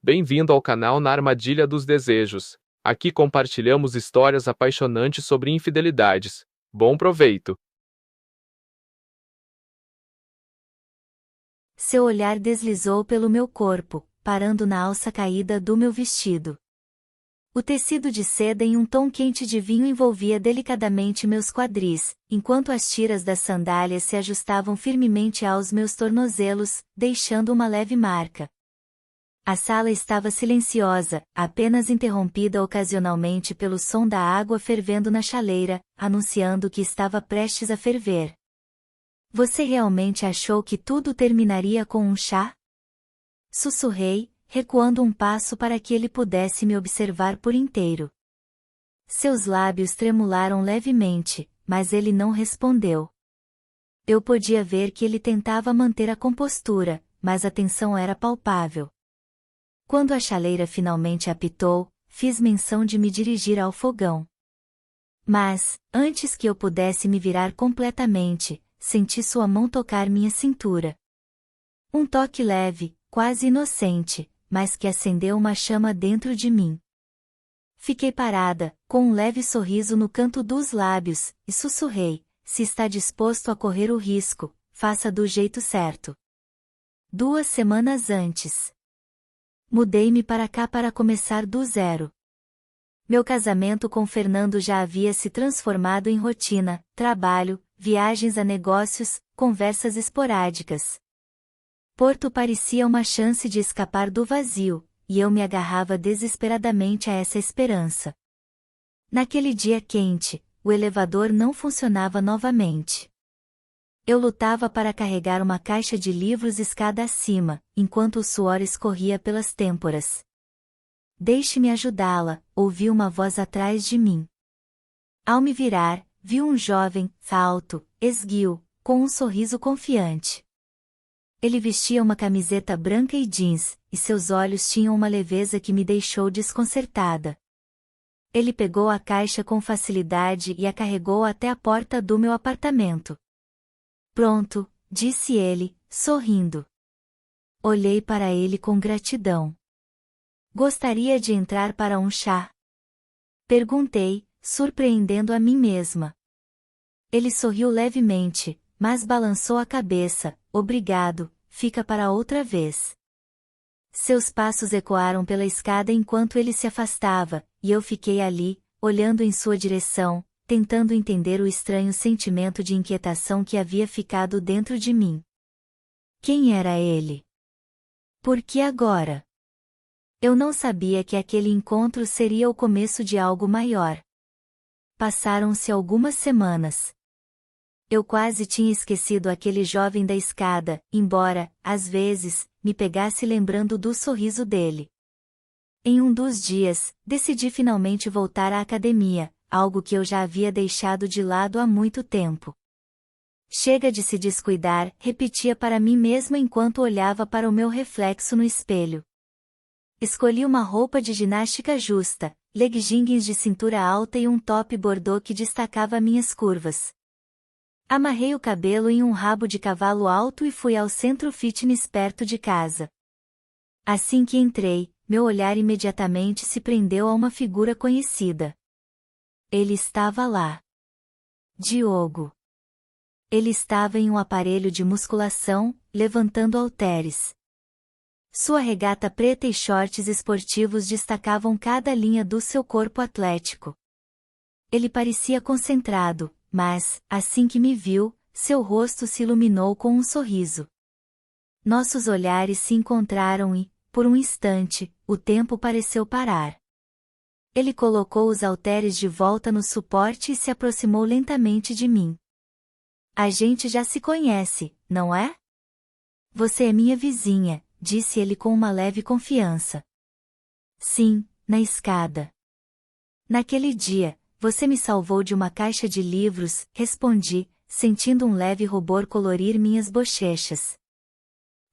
Bem-vindo ao canal Na Armadilha dos Desejos. Aqui compartilhamos histórias apaixonantes sobre infidelidades. Bom proveito! Seu olhar deslizou pelo meu corpo, parando na alça caída do meu vestido. O tecido de seda em um tom quente de vinho envolvia delicadamente meus quadris, enquanto as tiras das sandálias se ajustavam firmemente aos meus tornozelos, deixando uma leve marca. A sala estava silenciosa, apenas interrompida ocasionalmente pelo som da água fervendo na chaleira, anunciando que estava prestes a ferver. Você realmente achou que tudo terminaria com um chá? Sussurrei, recuando um passo para que ele pudesse me observar por inteiro. Seus lábios tremularam levemente, mas ele não respondeu. Eu podia ver que ele tentava manter a compostura, mas a tensão era palpável. Quando a chaleira finalmente apitou, fiz menção de me dirigir ao fogão. Mas, antes que eu pudesse me virar completamente, senti sua mão tocar minha cintura. Um toque leve, quase inocente, mas que acendeu uma chama dentro de mim. Fiquei parada, com um leve sorriso no canto dos lábios, e sussurrei: se está disposto a correr o risco, faça do jeito certo. 2 semanas antes. Mudei-me para cá para começar do zero. Meu casamento com Fernando já havia se transformado em rotina, trabalho, viagens a negócios, conversas esporádicas. Porto parecia uma chance de escapar do vazio, e eu me agarrava desesperadamente a essa esperança. Naquele dia quente, o elevador não funcionava novamente. Eu lutava para carregar uma caixa de livros escada acima, enquanto o suor escorria pelas têmporas. Deixe-me ajudá-la, ouvi uma voz atrás de mim. Ao me virar, vi um jovem, alto, esguio, com um sorriso confiante. Ele vestia uma camiseta branca e jeans, e seus olhos tinham uma leveza que me deixou desconcertada. Ele pegou a caixa com facilidade e a carregou até a porta do meu apartamento. Pronto, disse ele, sorrindo. Olhei para ele com gratidão. Gostaria de entrar para um chá? Perguntei, surpreendendo a mim mesma. Ele sorriu levemente, mas balançou a cabeça. Obrigado, fica para outra vez. Seus passos ecoaram pela escada enquanto ele se afastava, e eu fiquei ali, olhando em sua direção, tentando entender o estranho sentimento de inquietação que havia ficado dentro de mim. Quem era ele? Por que agora? Eu não sabia que aquele encontro seria o começo de algo maior. Passaram-se algumas semanas. Eu quase tinha esquecido aquele jovem da escada, embora, às vezes, me pegasse lembrando do sorriso dele. Em um dos dias, decidi finalmente voltar à academia, algo que eu já havia deixado de lado há muito tempo. Chega de se descuidar, repetia para mim mesma enquanto olhava para o meu reflexo no espelho. Escolhi uma roupa de ginástica justa, leggings de cintura alta e um top bordô que destacava minhas curvas. Amarrei o cabelo em um rabo de cavalo alto e fui ao centro fitness perto de casa. Assim que entrei, meu olhar imediatamente se prendeu a uma figura conhecida. Ele estava lá. Diogo. Ele estava em um aparelho de musculação, levantando halteres. Sua regata preta e shorts esportivos destacavam cada linha do seu corpo atlético. Ele parecia concentrado, mas, assim que me viu, seu rosto se iluminou com um sorriso. Nossos olhares se encontraram e, por um instante, o tempo pareceu parar. Ele colocou os halteres de volta no suporte e se aproximou lentamente de mim. A gente já se conhece, não é? Você é minha vizinha, disse ele com uma leve confiança. Sim, na escada. Naquele dia, você me salvou de uma caixa de livros, respondi, sentindo um leve rubor colorir minhas bochechas.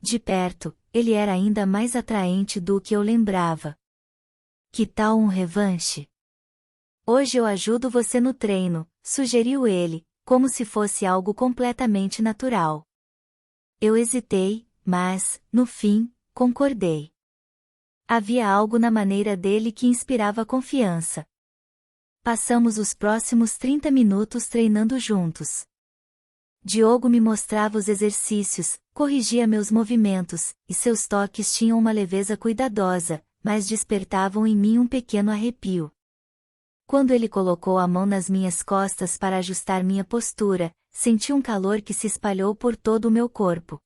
De perto, ele era ainda mais atraente do que eu lembrava. Que tal um revanche? Hoje eu ajudo você no treino, sugeriu ele, como se fosse algo completamente natural. Eu hesitei, mas, no fim, concordei. Havia algo na maneira dele que inspirava confiança. Passamos os próximos 30 minutos treinando juntos. Diogo me mostrava os exercícios, corrigia meus movimentos, e seus toques tinham uma leveza cuidadosa, mas despertavam em mim um pequeno arrepio. Quando ele colocou a mão nas minhas costas para ajustar minha postura, senti um calor que se espalhou por todo o meu corpo.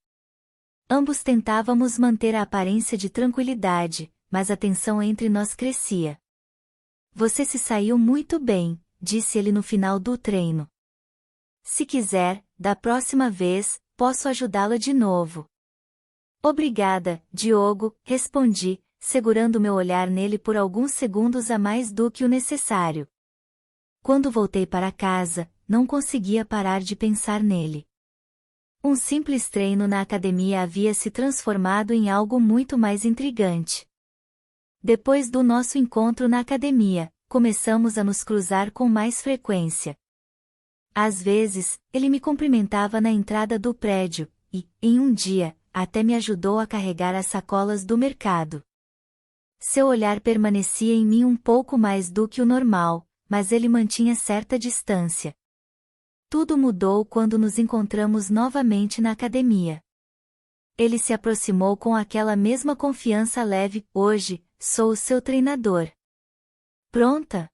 Ambos tentávamos manter a aparência de tranquilidade, mas a tensão entre nós crescia. Você se saiu muito bem, disse ele no final do treino. Se quiser, da próxima vez, posso ajudá-la de novo. Obrigada, Diogo, respondi, segurando meu olhar nele por alguns segundos a mais do que o necessário. Quando voltei para casa, não conseguia parar de pensar nele. Um simples treino na academia havia se transformado em algo muito mais intrigante. Depois do nosso encontro na academia, começamos a nos cruzar com mais frequência. Às vezes, ele me cumprimentava na entrada do prédio, e, em um dia, até me ajudou a carregar as sacolas do mercado. Seu olhar permanecia em mim um pouco mais do que o normal, mas ele mantinha certa distância. Tudo mudou quando nos encontramos novamente na academia. Ele se aproximou com aquela mesma confiança leve. Hoje, sou o seu treinador. Pronta?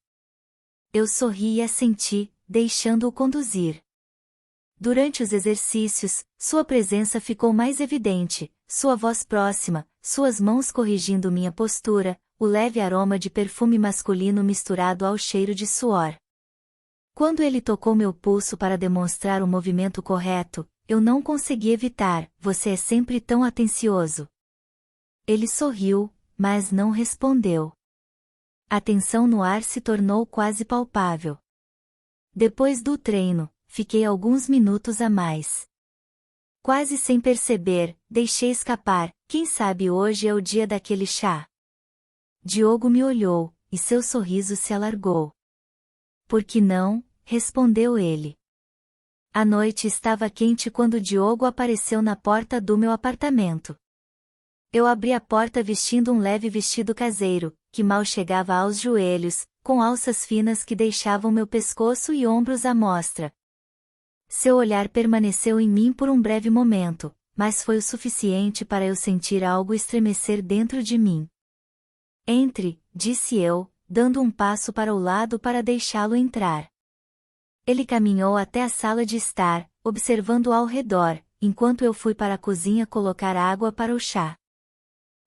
Eu sorri e assenti, deixando-o conduzir. Durante os exercícios, sua presença ficou mais evidente, sua voz próxima, suas mãos corrigindo minha postura, o leve aroma de perfume masculino misturado ao cheiro de suor. Quando ele tocou meu pulso para demonstrar o movimento correto, eu não consegui evitar. Você é sempre tão atencioso. Ele sorriu, mas não respondeu. A tensão no ar se tornou quase palpável. Depois do treino, fiquei alguns minutos a mais. Quase sem perceber, deixei escapar. Quem sabe hoje é o dia daquele chá? Diogo me olhou, e seu sorriso se alargou. Por que não? Respondeu ele. A noite estava quente quando Diogo apareceu na porta do meu apartamento. Eu abri a porta vestindo um leve vestido caseiro, que mal chegava aos joelhos, com alças finas que deixavam meu pescoço e ombros à mostra. Seu olhar permaneceu em mim por um breve momento, mas foi o suficiente para eu sentir algo estremecer dentro de mim. Entre, disse eu, dando um passo para o lado para deixá-lo entrar. Ele caminhou até a sala de estar, observando ao redor, enquanto eu fui para a cozinha colocar água para o chá.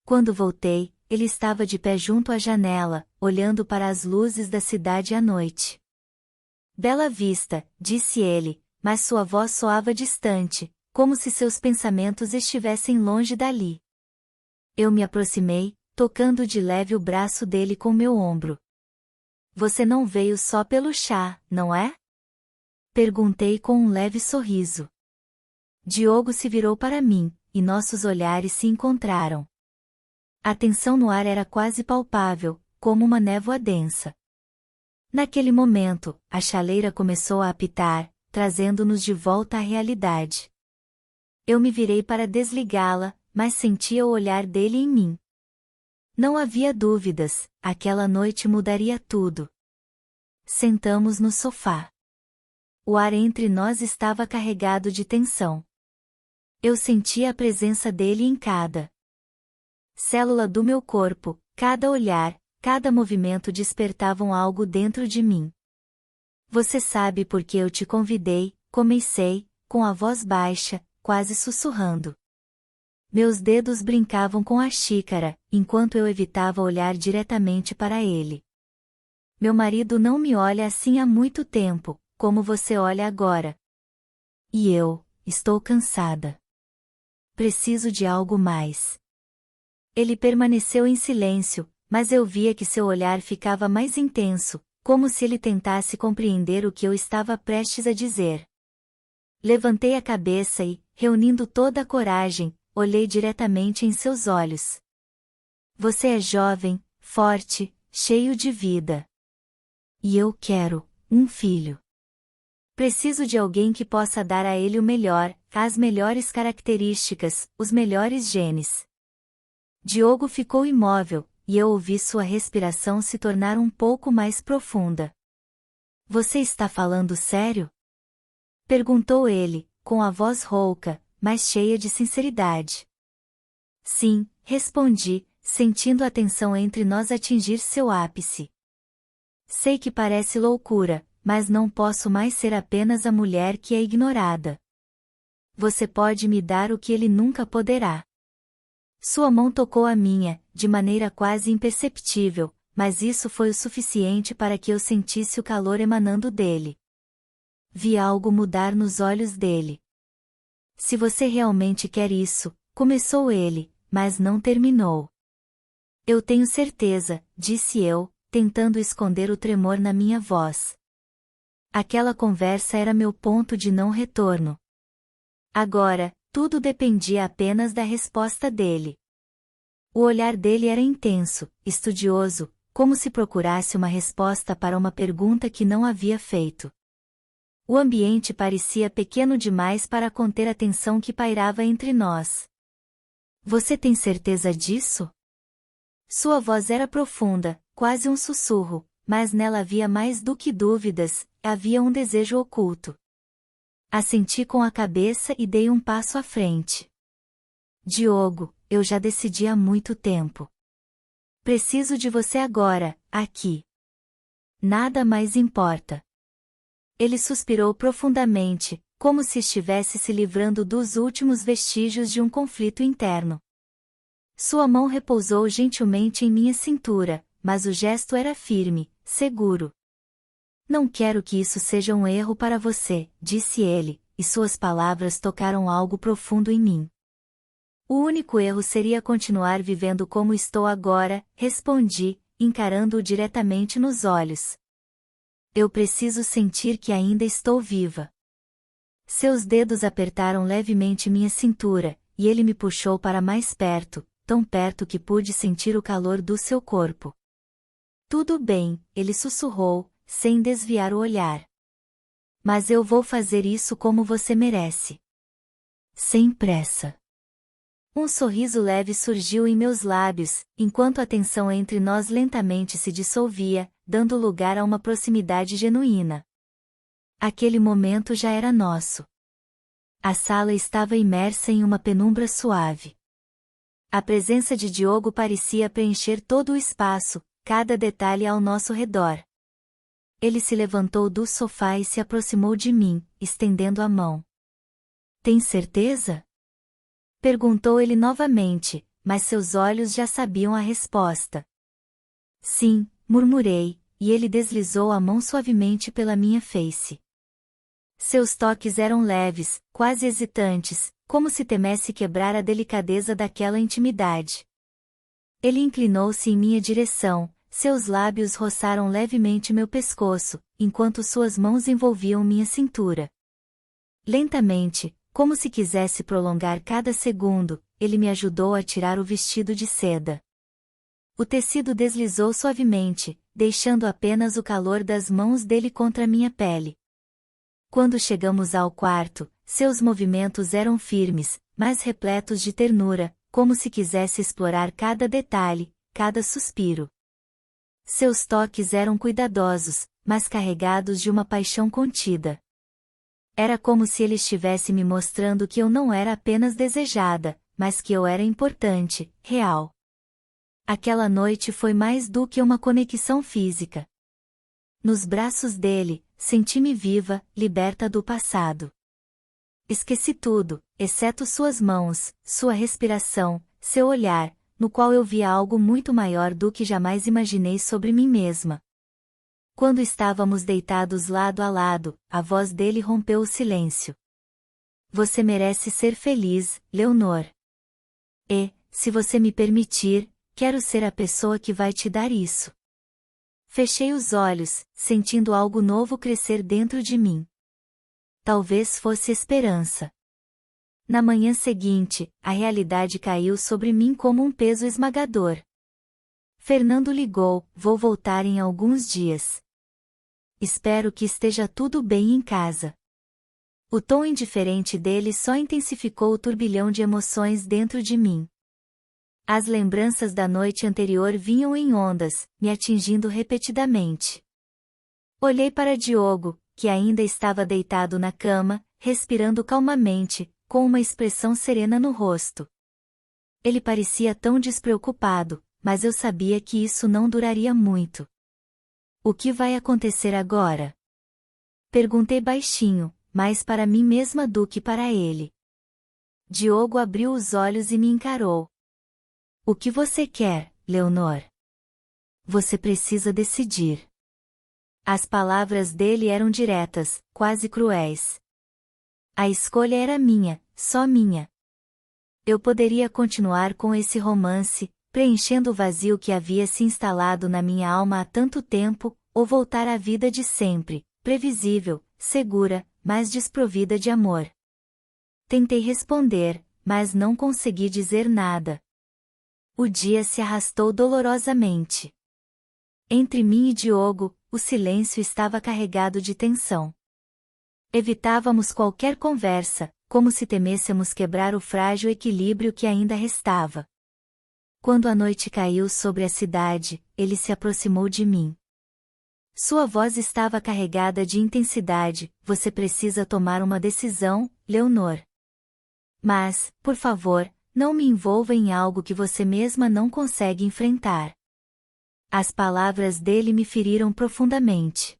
Quando voltei, ele estava de pé junto à janela, olhando para as luzes da cidade à noite. Bela vista, disse ele, mas sua voz soava distante, como se seus pensamentos estivessem longe dali. Eu me aproximei, tocando de leve o braço dele com meu ombro. Você não veio só pelo chá, não é? Perguntei com um leve sorriso. Diogo se virou para mim, e nossos olhares se encontraram. A tensão no ar era quase palpável, como uma névoa densa. Naquele momento, a chaleira começou a apitar, trazendo-nos de volta à realidade. Eu me virei para desligá-la, mas sentia o olhar dele em mim. Não havia dúvidas, aquela noite mudaria tudo. Sentamos no sofá. O ar entre nós estava carregado de tensão. Eu sentia a presença dele em cada célula do meu corpo, cada olhar, cada movimento despertavam algo dentro de mim. Você sabe por que eu te convidei, comecei, com a voz baixa, quase sussurrando. Meus dedos brincavam com a xícara, enquanto eu evitava olhar diretamente para ele. Meu marido não me olha assim há muito tempo, como você olha agora. E eu, estou cansada. Preciso de algo mais. Ele permaneceu em silêncio, mas eu via que seu olhar ficava mais intenso, como se ele tentasse compreender o que eu estava prestes a dizer. Levantei a cabeça e, reunindo toda a coragem, olhei diretamente em seus olhos. Você é jovem, forte, cheio de vida. E eu quero um filho. Preciso de alguém que possa dar a ele o melhor, as melhores características, os melhores genes. Diogo ficou imóvel, e eu ouvi sua respiração se tornar um pouco mais profunda. Você está falando sério? Perguntou ele, com a voz rouca, mas cheia de sinceridade. Sim, respondi, sentindo a tensão entre nós atingir seu ápice. Sei que parece loucura, mas não posso mais ser apenas a mulher que é ignorada. Você pode me dar o que ele nunca poderá. Sua mão tocou a minha, de maneira quase imperceptível, mas isso foi o suficiente para que eu sentisse o calor emanando dele. Vi algo mudar nos olhos dele. Se você realmente quer isso, começou ele, mas não terminou. Eu tenho certeza, disse eu, tentando esconder o tremor na minha voz. Aquela conversa era meu ponto de não retorno. Agora, tudo dependia apenas da resposta dele. O olhar dele era intenso, estudioso, como se procurasse uma resposta para uma pergunta que não havia feito. O ambiente parecia pequeno demais para conter a tensão que pairava entre nós. Você tem certeza disso? Sua voz era profunda, quase um sussurro, mas nela havia mais do que dúvidas, havia um desejo oculto. Assenti com a cabeça e dei um passo à frente. Diogo, eu já decidi há muito tempo. Preciso de você agora, aqui. Nada mais importa. Ele suspirou profundamente, como se estivesse se livrando dos últimos vestígios de um conflito interno. Sua mão repousou gentilmente em minha cintura, mas o gesto era firme, seguro. Não quero que isso seja um erro para você, disse ele, e suas palavras tocaram algo profundo em mim. O único erro seria continuar vivendo como estou agora, respondi, encarando-o diretamente nos olhos. Eu preciso sentir que ainda estou viva. Seus dedos apertaram levemente minha cintura, e ele me puxou para mais perto, tão perto que pude sentir o calor do seu corpo. Tudo bem, ele sussurrou, sem desviar o olhar. Mas eu vou fazer isso como você merece. Sem pressa. Um sorriso leve surgiu em meus lábios, enquanto a tensão entre nós lentamente se dissolvia, dando lugar a uma proximidade genuína. Aquele momento já era nosso. A sala estava imersa em uma penumbra suave. A presença de Diogo parecia preencher todo o espaço, cada detalhe ao nosso redor. Ele se levantou do sofá e se aproximou de mim, estendendo a mão. Tem certeza? Perguntou ele novamente, mas seus olhos já sabiam a resposta. Sim, murmurei, e ele deslizou a mão suavemente pela minha face. Seus toques eram leves, quase hesitantes, como se temesse quebrar a delicadeza daquela intimidade. Ele inclinou-se em minha direção, seus lábios roçaram levemente meu pescoço, enquanto suas mãos envolviam minha cintura. Lentamente, como se quisesse prolongar cada segundo, ele me ajudou a tirar o vestido de seda. O tecido deslizou suavemente, deixando apenas o calor das mãos dele contra minha pele. Quando chegamos ao quarto, seus movimentos eram firmes, mas repletos de ternura, como se quisesse explorar cada detalhe, cada suspiro. Seus toques eram cuidadosos, mas carregados de uma paixão contida. Era como se ele estivesse me mostrando que eu não era apenas desejada, mas que eu era importante, real. Aquela noite foi mais do que uma conexão física. Nos braços dele, senti-me viva, liberta do passado. Esqueci tudo, exceto suas mãos, sua respiração, seu olhar, no qual eu via algo muito maior do que jamais imaginei sobre mim mesma. Quando estávamos deitados lado a lado, a voz dele rompeu o silêncio. Você merece ser feliz, Leonor. E, se você me permitir, quero ser a pessoa que vai te dar isso. Fechei os olhos, sentindo algo novo crescer dentro de mim. Talvez fosse esperança. Na manhã seguinte, a realidade caiu sobre mim como um peso esmagador. Fernando ligou, vou voltar em alguns dias. Espero que esteja tudo bem em casa. O tom indiferente dele só intensificou o turbilhão de emoções dentro de mim. As lembranças da noite anterior vinham em ondas, me atingindo repetidamente. Olhei para Diogo, que ainda estava deitado na cama, respirando calmamente, com uma expressão serena no rosto. Ele parecia tão despreocupado, mas eu sabia que isso não duraria muito. O que vai acontecer agora? Perguntei baixinho, mais para mim mesma do que para ele. Diogo abriu os olhos e me encarou. O que você quer, Leonor? Você precisa decidir. As palavras dele eram diretas, quase cruéis. A escolha era minha, só minha. Eu poderia continuar com esse romance, preenchendo o vazio que havia se instalado na minha alma há tanto tempo, ou voltar à vida de sempre, previsível, segura, mas desprovida de amor. Tentei responder, mas não consegui dizer nada. O dia se arrastou dolorosamente. Entre mim e Diogo, o silêncio estava carregado de tensão. Evitávamos qualquer conversa, como se temêssemos quebrar o frágil equilíbrio que ainda restava. Quando a noite caiu sobre a cidade, ele se aproximou de mim. Sua voz estava carregada de intensidade. Você precisa tomar uma decisão, Leonor. Mas, por favor, não me envolva em algo que você mesma não consegue enfrentar. As palavras dele me feriram profundamente.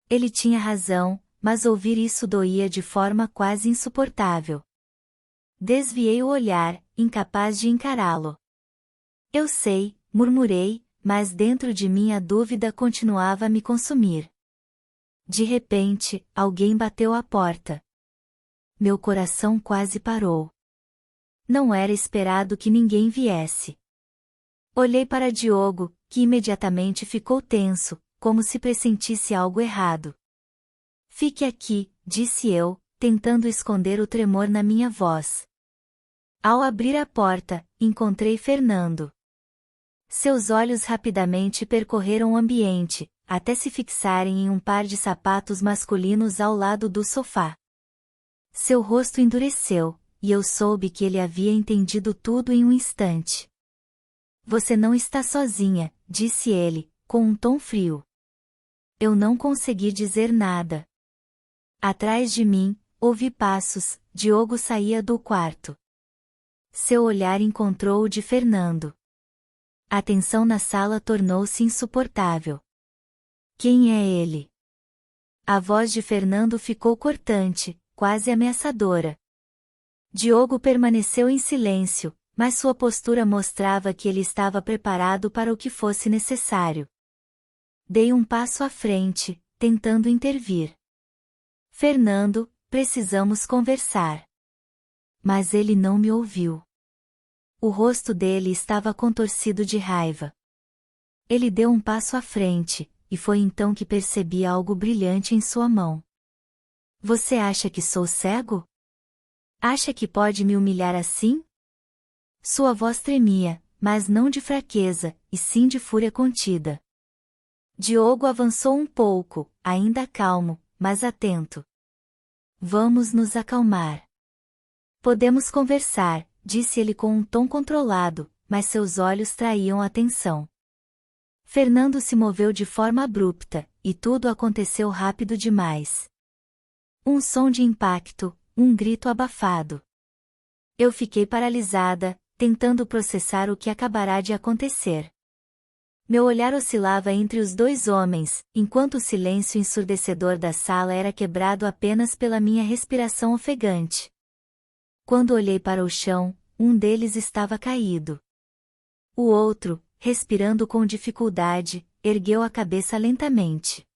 Ele tinha razão, mas ouvir isso doía de forma quase insuportável. Desviei o olhar, incapaz de encará-lo. Eu sei, murmurei, mas dentro de mim a dúvida continuava a me consumir. De repente, alguém bateu à porta. Meu coração quase parou. Não era esperado que ninguém viesse. Olhei para Diogo, que imediatamente ficou tenso, como se pressentisse algo errado. Fique aqui, disse eu, tentando esconder o tremor na minha voz. Ao abrir a porta, encontrei Fernando. Seus olhos rapidamente percorreram o ambiente, até se fixarem em um par de sapatos masculinos ao lado do sofá. Seu rosto endureceu, e eu soube que ele havia entendido tudo em um instante. Você não está sozinha, disse ele, com um tom frio. Eu não consegui dizer nada. Atrás de mim, ouvi passos. Diogo saía do quarto. Seu olhar encontrou o de Fernando. A tensão na sala tornou-se insuportável. Quem é ele? A voz de Fernando ficou cortante, quase ameaçadora. Diogo permaneceu em silêncio, mas sua postura mostrava que ele estava preparado para o que fosse necessário. Dei um passo à frente, tentando intervir. Fernando, precisamos conversar. Mas ele não me ouviu. O rosto dele estava contorcido de raiva. Ele deu um passo à frente, e foi então que percebi algo brilhante em sua mão. Você acha que sou cego? Acha que pode me humilhar assim? Sua voz tremia, mas não de fraqueza, e sim de fúria contida. Diogo avançou um pouco, ainda calmo, mas atento. Vamos nos acalmar. Podemos conversar, disse ele com um tom controlado, mas seus olhos traíam atenção. Fernando se moveu de forma abrupta, e tudo aconteceu rápido demais. Um som de impacto, um grito abafado. Eu fiquei paralisada, tentando processar o que acabará de acontecer. Meu olhar oscilava entre os dois homens, enquanto o silêncio ensurdecedor da sala era quebrado apenas pela minha respiração ofegante. Quando olhei para o chão, um deles estava caído. O outro, respirando com dificuldade, ergueu a cabeça lentamente.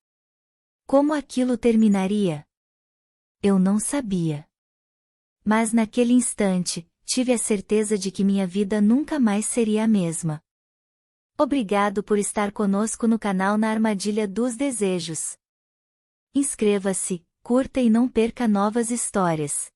Como aquilo terminaria? Eu não sabia. Mas naquele instante, tive a certeza de que minha vida nunca mais seria a mesma. Obrigado por estar conosco no canal Na Armadilha dos Desejos. Inscreva-se, curta e não perca novas histórias.